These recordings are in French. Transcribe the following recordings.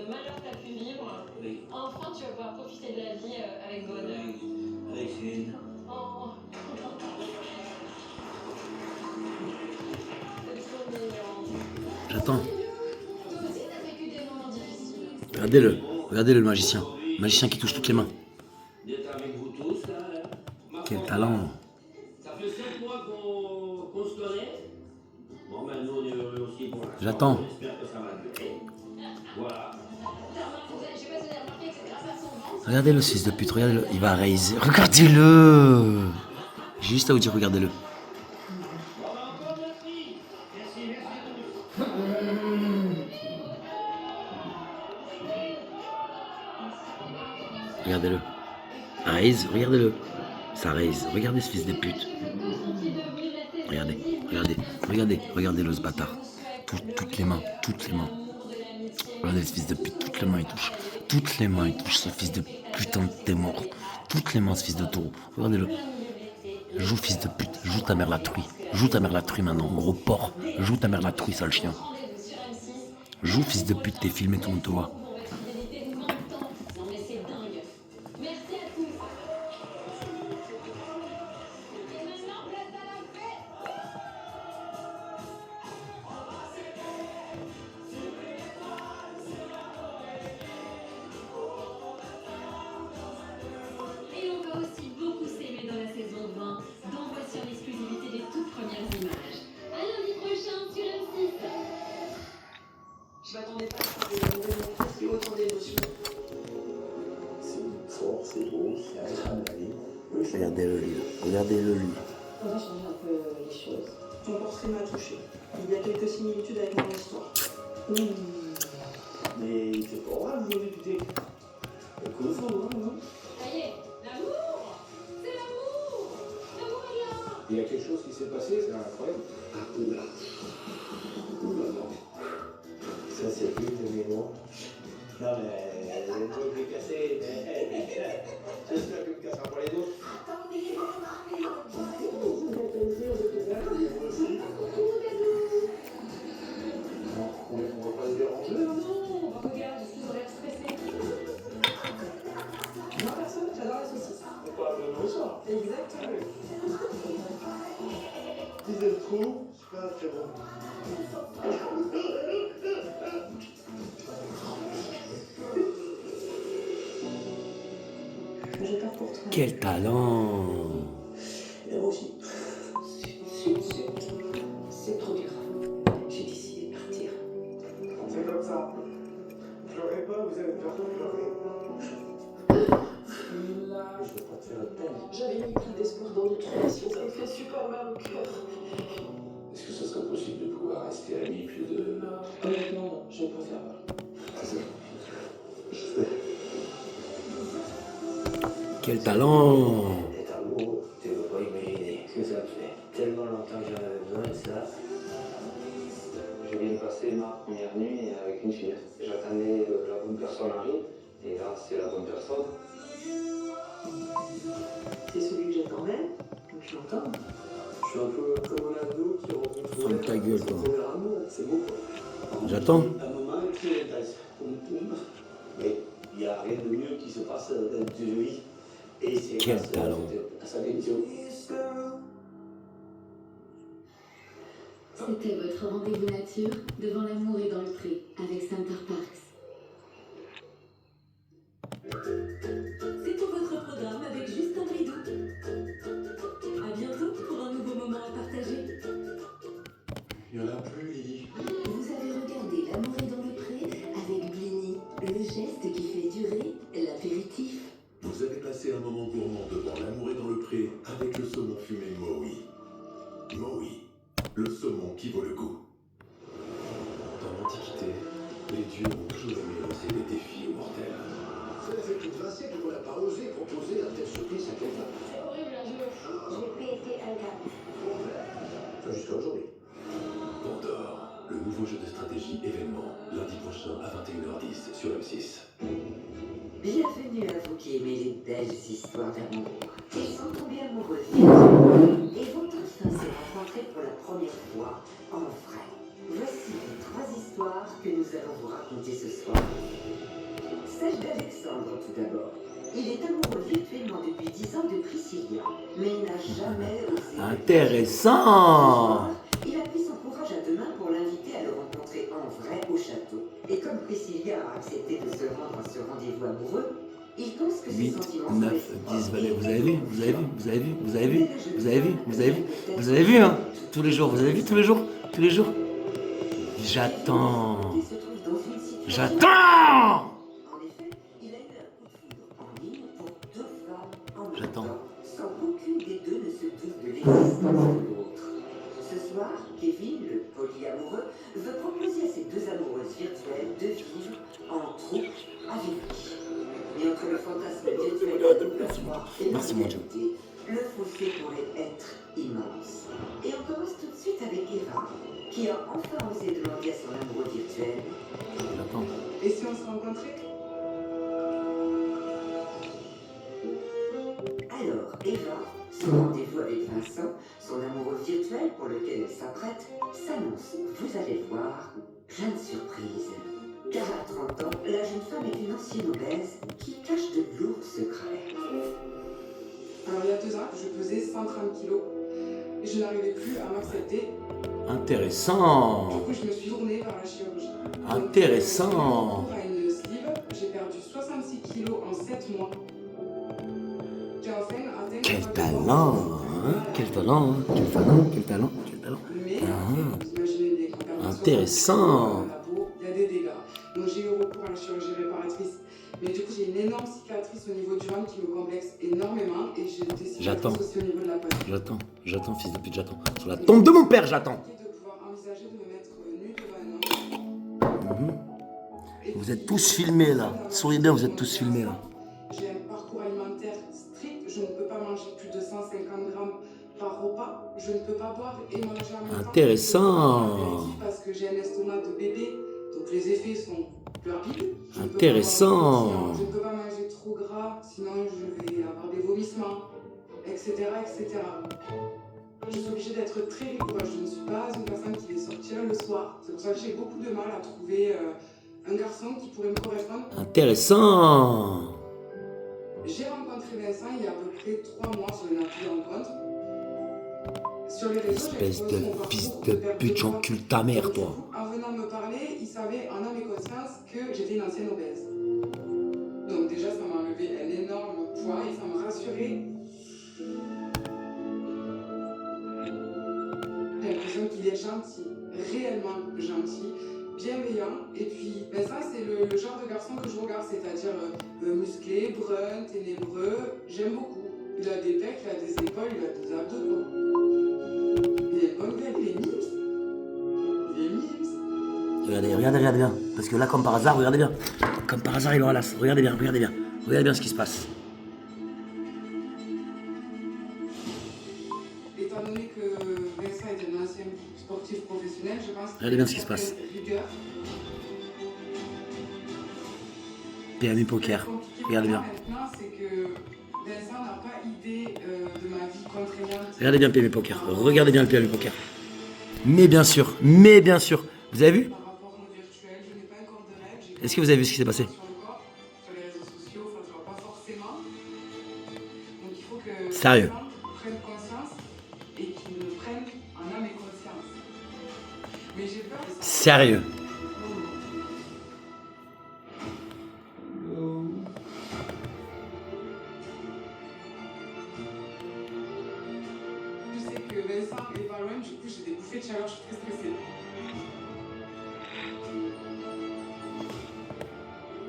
malheur t'as pu vivre, Oui. enfin tu vas pouvoir profiter de la vie avec bonheur. Avec une. Oh. C'est trop mignon. J'attends. Toi aussi t'as vécu des moments difficiles. Regardez-le. Regardez-le, le magicien. Le magicien qui touche toutes les mains. D'être avec vous tous, là. Quel talent. Ça fait 7 mois qu'on se connaît. Bon, ben nous, on est heureux aussi pour l'instant. J'attends. J'espère que ça va durer. Voilà. Je sais pas si vous avez remarqué que c'est grâce à son ventre. Regardez-le, ce fils de pute. Regardez-le. Il va raiser. Regardez-le. J'ai juste à vous dire, regardez-le. Bon, ben encore merci. Merci à tous. Regardez-le. Raise, regardez-le. Ça raise. Regardez ce fils de pute. Regardez, regardez, regardez, regardez-le ce bâtard. Toutes les mains, toutes les mains. Regardez ce fils de pute, toutes les mains il touche. Toutes les mains il touche ce fils de putain de t'es mort. Toutes les mains ce fils de taureau. Regardez-le. Joue fils de pute, joue ta mère la truie. Joue ta mère la truie maintenant, gros porc. Joue ta mère la truie, sale chien. Joue fils de pute, t'es filmé, tout le monde te voit. Et on va aussi beaucoup s'aimer dans la saison 20, dont voici en exclusivité les toutes premières images. À lundi prochain sur M6. Je m'attendais pas à ce qu'il y ait autant d'émotions. C'est fort, c'est beau, c'est adrénaline. Regardez-le lui, regardez-le lui. On va changer un peu les choses. Ton portrait m'a touché. Il y a quelques similitudes avec mon histoire. Mais c'est pas grave, vous écoutez. Écoute, non. Ça y est, l'amour. C'est l'amour. L'amour est là. Il y a quelque chose qui s'est passé, c'est incroyable. Ah, oula. Oula, non. Ça, c'est plus de mémoire. Non, mais le truc est cassé. J'espère que me cassera pas les doigts. On va pas se déranger. Non, regarde, je suis l'air stressée. Moi, personne, j'adore les saucisses. On parle de nourriture. Exactement. Si c'est le trou, c'est pas très bon. J'ai peur pour toi. Quel talent. Et moi aussi. C'est trop dur. J'ai décidé de partir. C'est comme ça. Pleurez pas, vous allez me faire pleurer. Je veux pas te faire de peine. J'avais mis tout d'espoir dans notre relation. Ça me fait super mal au cœur. Est-ce que ce serait possible de pouvoir rester amis plus de... Honnêtement, non. Je vais pas faire mal. C'est ça. Je sais. Quel talent. Être amoureux, tu ne peux pas imaginer ce que ça me fait. Tellement longtemps que j'en avais besoin de ça. Je viens de passer ma première nuit avec une fille. J'attendais la bonne personne arrive, et là, c'est la bonne personne. C'est celui que j'attends même. Donc je l'entends. Je suis un peu comme un ado qui rencontre Ferme ta gueule, toi. son premier amour. C'est beau, quoi. J'attends. Un moment qui intéresse. Poum, poum. Mais il n'y a rien de mieux qui se passe dans une vie. Et c'est Quel grâce talent. à sa démission. C'était votre rendez-vous nature devant l'amour et dans le pré avec Center Parks. C'est tout votre programme avec Justin Bridou. À bientôt pour un nouveau moment à partager. Il n'y en a plus, Lily. Vous avez regardé L'amour est dans le pré avec Blini, le geste qui fait durer l'apéritif. Vous avez passé un moment gourmand devant L'amour est dans le pré avec le saumon fumé Maui. Maui, le saumon qui vaut le coup. Dans l'Antiquité, les dieux ont toujours aimé lancer des défis aux mortels. Ça fait plus de 20 siècles qu'on n'a pas osé proposer un tel surprise à quelqu'un. C'est horrible, là, je l'ai pété un gars. Enfin, jusqu'à aujourd'hui. Pandore, le nouveau jeu de stratégie événement, lundi prochain à 21h10 sur M6. Bienvenue à vous qui aimez les belles histoires d'amour. Ils sont tombés amoureux et vont enfin se rencontrer pour la première fois en vrai. Voici les 3 histoires que nous nous allons vous raconter ce soir. Celle d'Alexandre tout d'abord. Il est amoureux virtuellement depuis 10 ans de Priscilla, mais il n'a jamais osé. Intéressant. Il a pris son courage à deux mains pour l'inviter à le rencontrer en vrai au château. Et comme Priscilla a accepté de se rendre à ce rendez-vous amoureux, il pense que ses 8, sentiments 9, 10, valets. Vous avez vu, vous avez vu, vous avez vu, vous avez vu, vous avez vu, vous avez vu, vous avez vu, hein, tous les jours, vous avez vu tous les jours, tous les jours. J'attends. J'attends. En effet, il a eu un coup de foudre en ligne pour deux femmes en même J'attends. temps, sans qu'aucune des deux ne se doute de l'existence de l'autre. Ce soir, Kevin, le polyamoureux, veut proposer à ses deux amoureuses virtuelles de vivre en troupe avec lui. Mais entre le fantasme virtuel de la soir et la Merci, mon Dieu. réalité, le fossé pourrait être immense. Et on commence tout de suite avec Eva, qui a enfin osé demander à son amoureux virtuel. J'attends. Et si on se rencontrait? Alors, Eva, son rendez-vous avec Vincent, son amoureux virtuel pour lequel elle s'apprête, s'annonce, vous allez voir, plein de surprises. Car à 30 ans, la jeune femme est une ancienne obèse qui cache de lourds secrets. Alors il y a 2 ans, je pesais 130 kilos et je n'arrivais plus à m'accepter. Du Intéressant. coup, je me suis tournée vers la chirurgie. Intéressant. Donc, à une sleeve, j'ai perdu 66 kilos en 7 mois. J'ai enfin atteint... Quel talent, hein? Quel talent, hein? Quel talent, quel talent, quel talent. Mais Ah. vous imaginez bien qu'en perdant 66 Intéressant. kilos dans la peau, il y a des dégâts. Donc j'ai eu recours à la chirurgie réparatrice. Mais du coup, j'ai une énorme cicatrice au niveau du ventre qui me complexe énormément et j'ai des J'attends. cicatrices aussi au niveau de la poitrine. J'attends, fils de pute, j'attends. Sur la tombe de mon père, j'attends. De pouvoir envisager de me mettre nue devant un homme. Et Vous êtes puis, tous filmés là. Souriez bien, vous êtes tous filmés là. J'ai un parcours alimentaire strict. Je ne peux pas manger plus de 150 grammes par repas. Je ne peux pas boire et manger en même temps. Intéressant. Parce que j'ai un estomac de bébé, donc les effets sont plus rapides. Je ne peux pas Intéressant. boire, je ne peux pas manger trop gras, sinon je vais avoir des vomissements, etc., etc. Je suis obligée d'être très rigoureuse. Je ne suis pas une personne qui va sortir le soir. C'est pour ça que j'ai beaucoup de mal à trouver un garçon qui pourrait me correspondre. Intéressant. J'ai rencontré Vincent il y a à peu près 3 mois sur une appli de rencontre. Sur les réseaux, Espèce de fils de pute, j'encule ta mère, toi. En venant me parler, il savait en âme et conscience que j'étais une ancienne obèse. Donc déjà, ça m'a enlevé un énorme poids et ça m'a rassuré. J'ai l'impression qu'il est gentil, réellement gentil, bienveillant. Et puis, Vincent, c'est le genre de garçon que je regarde, c'est-à-dire musclé, brun, ténébreux. J'aime beaucoup. Il a des pecs, il a des épaules, il a des abdos, quoi. Il a une bonne gueule, il est mimes. Il est mimes. Regardez bien. Parce que là, comme par hasard, regardez bien. Comme par hasard, il aura l'as. Regardez bien. Regardez bien ce qui se passe. Étant donné que Vincent est un ancien sportif professionnel, je pense Regardez bien ce qui se passe. Rigueur. PMU Poker. Regardez bien. Maintenant, c'est que Vincent n'a pas idée de ma vie contraignante. Regardez bien le PMU Poker. Regardez bien le PMU Poker. Mais bien sûr. Vous avez vu? Par rapport au virtuel, je n'ai pas encore de règles. J'ai Est-ce que vous avez vu ce qui s'est passé? sur le corps, sur les réseaux sociaux, ça ne se voit pas forcément. Donc il faut que Sérieux. Vincent prenne conscience et qu'il me prenne en âme et conscience. Mais j'ai peur de ça. Sérieux. Je sais que Vincent est pas loin, du coup j'ai des bouffées de chaleur, je suis très stressée.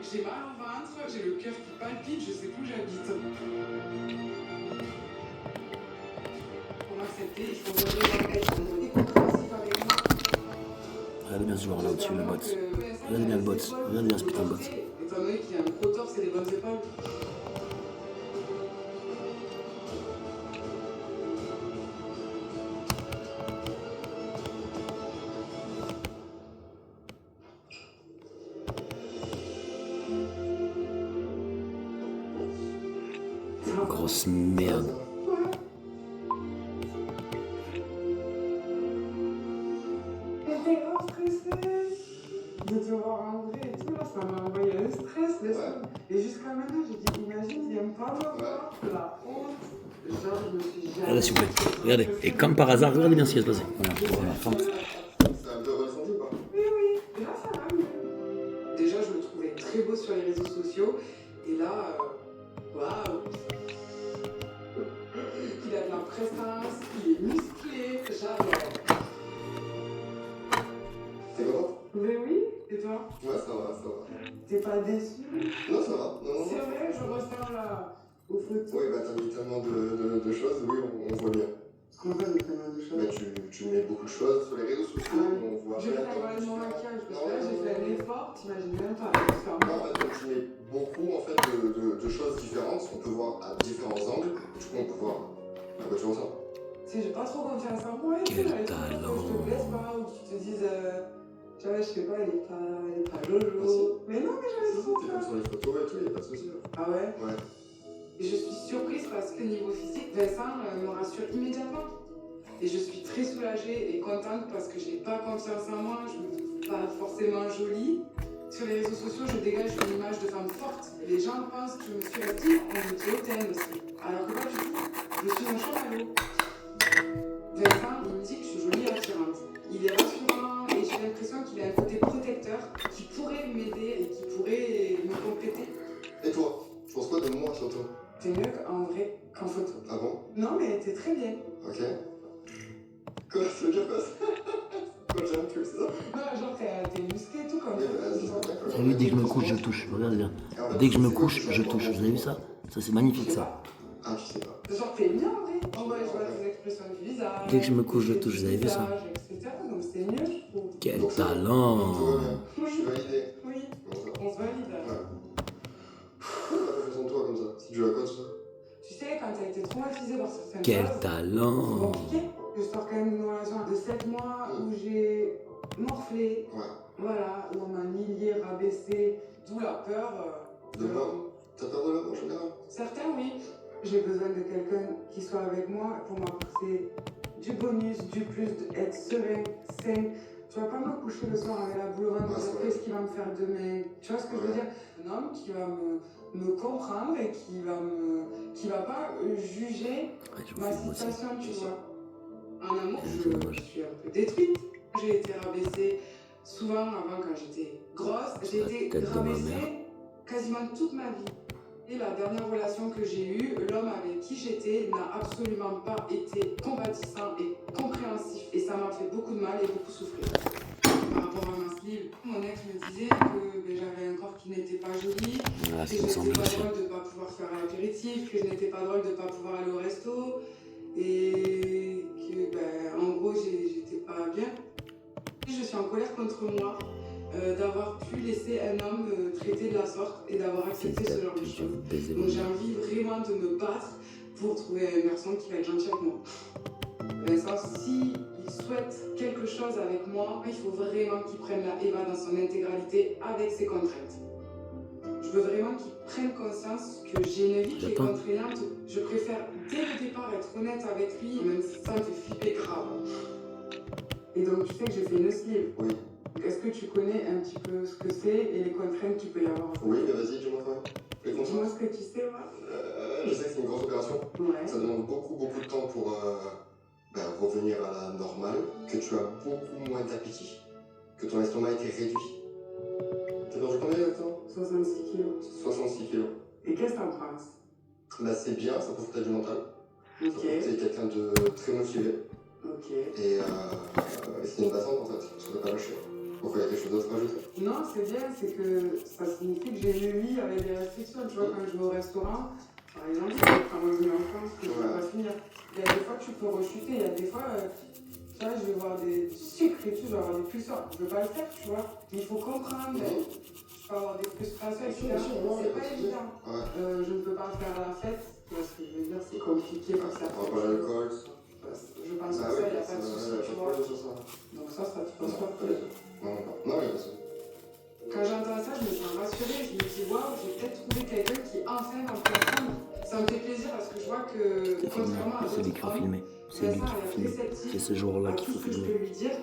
J'ai mal au ventre, j'ai le cœur qui palpite, je sais plus où j'habite. Pour m'accepter, il faut être compréhensif avec moi. Regardez bien ce joueur là au-dessus, le bot. Regardez bien le bot. Regardez bien ce putain de bot. Étant donné qu'il a un gros torse et des bonnes épaules. Grosse merde. de te voir en vrai et tout, là, ça m'a envoyé un stress. Mais ça- Et jusqu'à maintenant, j'ai dit, imagine, il n'aime pas me voir, la honte. Genre, je me suis jamais... Regardez s'il vous plaît, regardez. Et comme par hasard, regardez bien ce qui va se passer. Voilà. C'est un peu ressenti ou pas? Oui, oui, et là, ça va mieux. Déjà, je me trouvais très beau sur les réseaux sociaux, et là, waouh! Il a de la prestance, il est musclé, j'adore. T'es content? Mais oui, et toi? Ouais, ça va, ça va. T'es pas déçu? Non, ça va. Non, non, C'est non. vrai, je ressens là, aux photos. Oui, bah t'as mis tellement de choses, oui, on voit bien. Comment ça, j'ai tellement de choses? Mais tu mets beaucoup de choses sur les réseaux sociaux, on voit Je vais plein faire de parler de mon choses. maquillage, parce Non, que là, non, j'ai non, fait un non. effort, t'imagines même pas. Non, en fait, comme tu mets beaucoup en fait, de choses différentes, on peut voir à différents angles, du coup on peut voir à quoi tu ressembles. Tu sais, j'ai pas trop confiance en moi et tout, Quel là, et tout, talent. que je te blesse pas, ou que tu te dises, tu vois, je sais pas, elle est pas lolo. Merci. Mais non, mais j'avais Si, trop t'es peur. comme sur les photos et tout, y'a pas de soucis. Là. Ah ouais? Ouais. Et je suis surprise parce que niveau physique, Vincent me rassure immédiatement. Et je suis très soulagée et contente parce que j'ai pas confiance en moi, je me trouve pas forcément jolie. Sur les réseaux sociaux, je dégage une image de femme forte. Et les gens pensent que je me suis restée, on me dit hautaine aussi. Alors que pas du tout, je suis un chamallow. Vincent, il me dit que je suis jolie et attirante. Il est rassurant et j'ai l'impression qu'il a un côté protecteur qui pourrait m'aider et qui pourrait me compléter. Et toi, tu penses quoi de moi surtout? T'es mieux en vrai qu'en photo. Ah bon? Non, mais t'es très bien. Ok. Quoi, ça veut dire quoi ça? Quoi, j'ai un cul, c'est ça? Non, genre t'es musclé et tout comme Oui, ça. bah, c'est bien quoi. Lui, dès que je me couche, je touche. Regardez bien. Dès que je me couche, je touche. Vous avez vu ça? Ça, c'est magnifique ça. Ah, je sais pas. Genre t'es bien en vrai. En vrai, je vois tes expressions du visage. Dès que je me couche, je touche. Vous avez vu ça? visage, etc. Donc c'est mieux, je trouve. Quel Donc, ça va. talent. Tout va bien. Je suis validé. Oui, Bon, ça va. on se valide. Ouais. Pourquoi t'as pas fait sans toi comme ça? C'est dû à quoi tout ça? Tu sais, quand t'as été traumatisé par certaines Quel choses, c'est talent. compliqué. Je sors quand même d'une relation de 7 mois où j'ai morflé. Ouais. Voilà, où on m'a humilié, rabaissé. D'où la peur. De l'homme. T'as peur de l'homme en général? Certains, oui. J'ai besoin de quelqu'un qui soit avec moi pour m'apporter du bonus, du plus, d'être serein, sain. Tu vas pas me coucher le soir avec la boule au ventre, Ouais, de c'est dire vrai. qu'est-ce qu'il va me faire demain. Tu vois ce que je veux dire? Un homme qui va me comprendre et qui va pas juger Ouais, je vous ma fais moi aussi. situation, tu vois. En amour, C'est je dommage. suis un peu détruite. J'ai été rabaissée souvent avant quand j'étais grosse. J'ai La été tête de ma mère. rabaissée quasiment toute ma vie. Et la dernière relation que j'ai eue, l'homme avec qui j'étais n'a absolument pas été compatissant et compréhensif. Et ça m'a fait beaucoup de mal et beaucoup souffrir. Par rapport à ma sleeve, mon ex me disait que j'avais un corps qui n'était pas joli, Ah, que ça je me semble n'étais pas aussi. drôle de ne pas pouvoir faire un apéritif, que je n'étais pas drôle de ne pas pouvoir aller au resto. Et que, en gros, j'étais pas bien. Je suis en colère contre moi d'avoir pu laisser un homme me traiter de la sorte et d'avoir accepté ce genre de Je vais choses. vous baiser. Donc j'ai envie vraiment de me battre pour trouver un garçon qui va être gentil avec moi. Vincent, s'il souhaite quelque chose avec moi, il faut vraiment qu'il prenne la Eva dans son intégralité avec ses contraintes. Je veux vraiment qu'il prenne conscience que j'ai une vie qui est J'attends. contraignante. Je préfère dès le départ être honnête avec lui, même si ça me fait flipper grave. Et donc tu sais que j'ai fait une sleeve. Oui. Est-ce que tu connais un petit peu ce que c'est et les contraintes qu'il peut y avoir? Oui, mais vas-y, dis-moi quand même. Les Dis-moi contraintes. ce que tu sais, moi. Je sais que c'est une grosse opération. Ouais. Ça demande beaucoup de temps pour revenir à la normale, que tu as beaucoup moins d'appétit, que ton estomac a été réduit. T'as perdu combien exactement? 66 kilos. 66 kilos. Et qu'est-ce que t'en penses? Bah c'est bien, ça prouve que t'as du mental. Ça Ok. prouve que t'es quelqu'un de très motivé. Ok. Et c'est une battante en fait, tu peux pas lâcher. Pourquoi il y a quelque chose d'autre à ajouter? Non, c'est bien, c'est que ça signifie que j'ai une vie avec des restrictions. Tu vois, quand je vais au restaurant, par exemple, je vais prendre un enfance que je ne peux pas finir. Il y a des fois, tu peux rechuter. Il y a des fois, tu vois, je vais voir du sucre et tout, je vais avoir des pulsions. Je ne veux pas le faire, tu vois. Il faut comprendre. Je peux avoir des frustrations, etc. C'est pas évident. Ouais. Je ne peux pas faire la fête. Tu vois ce que je veux dire, c'est compliqué pour ça. On va pas l'alcool. Je pense que Ah ça, oui, il n'y a pas de souci, tu vois. sur ça. Donc ça te pose pas de problème. Non, il y a pas de souci. Quand j'entends ça, je me sens rassurée. Je me dis, waouh, j'ai peut-être trouvé quelqu'un qui enfin va me comprendre. Ça me fait plaisir parce que je vois que, contrairement à C'est lui d'autres qui faut hommes, filmer. C'est lui Vincent qui faut est filmer. très sceptique C'est ce jour-là à qu'il tout faut ce que je filmer. peux lui dire.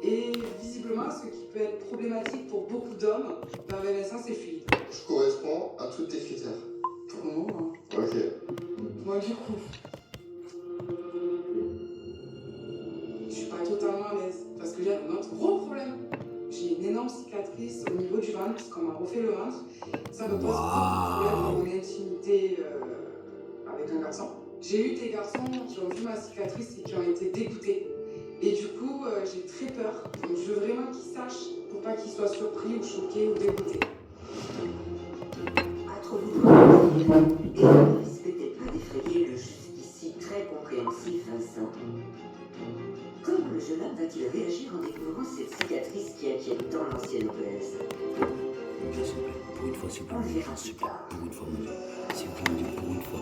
Et Et visiblement, ce qui peut être problématique pour beaucoup d'hommes, ben Vincent, c'est fluide. Je corresponds à tous tes critères. Pour le moment, hein. Ok. Moi, du coup, je suis pas totalement à l'aise parce que j'ai un autre gros problème. J'ai une énorme cicatrice au niveau du ventre parce qu'on m'a refait le ventre. Ça me pose beaucoup de problèmes dans mon intimité avec un garçon. J'ai eu des garçons qui ont vu ma cicatrice et qui ont été dégoûtés. Et du coup, j'ai très peur. Donc, je veux vraiment qu'ils sachent pour pas qu'ils soient surpris ou choqués ou dégoûtés. À trop vous demander, et ne risquez pas d'effrayer le jusqu'ici très compréhensif Vincent. Comment le jeune homme va-t-il réagir en découvrant cette cicatrice qui inquiète tant l'ancienne obèse? Pour une fois, s'il vous plaît, On le verra s'il plus vous plaît, tard. pour une fois, mon Dieu. S'il vous plaît, mon Dieu, pour une fois.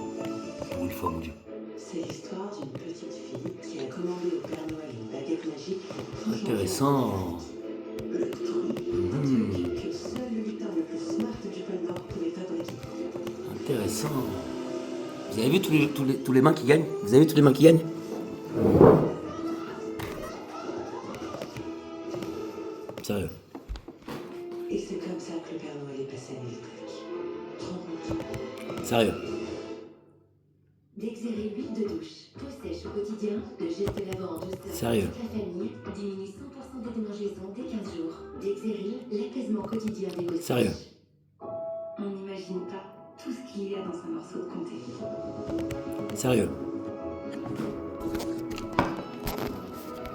Pour une fois, mon Dieu. C'est l'histoire d'une petite fille qui a commandé au Père Noël une baguette magique pour tout changer. Intéressant. Un truc que seul le lutin le plus smart du pôle Nord pouvait fabriquer. Intéressant. Vous avez vu tous les mains qui gagnent? Vous avez vu tous les mains qui gagnent? Sérieux. Et c'est comme ça que le Père Noël est passé à l'électrique. Trop content. Sérieux. Dexéry huile de douche. Peau sèche au quotidien. Le geste lavant en douceur. Sérieux. Toute la famille diminue 100% des démangeaisons dès 15 jours. Dexéry, l'apaisement quotidien des peaux sèches. Sérieux. On n'imagine pas tout ce qu'il y a dans un morceau de comté. Sérieux.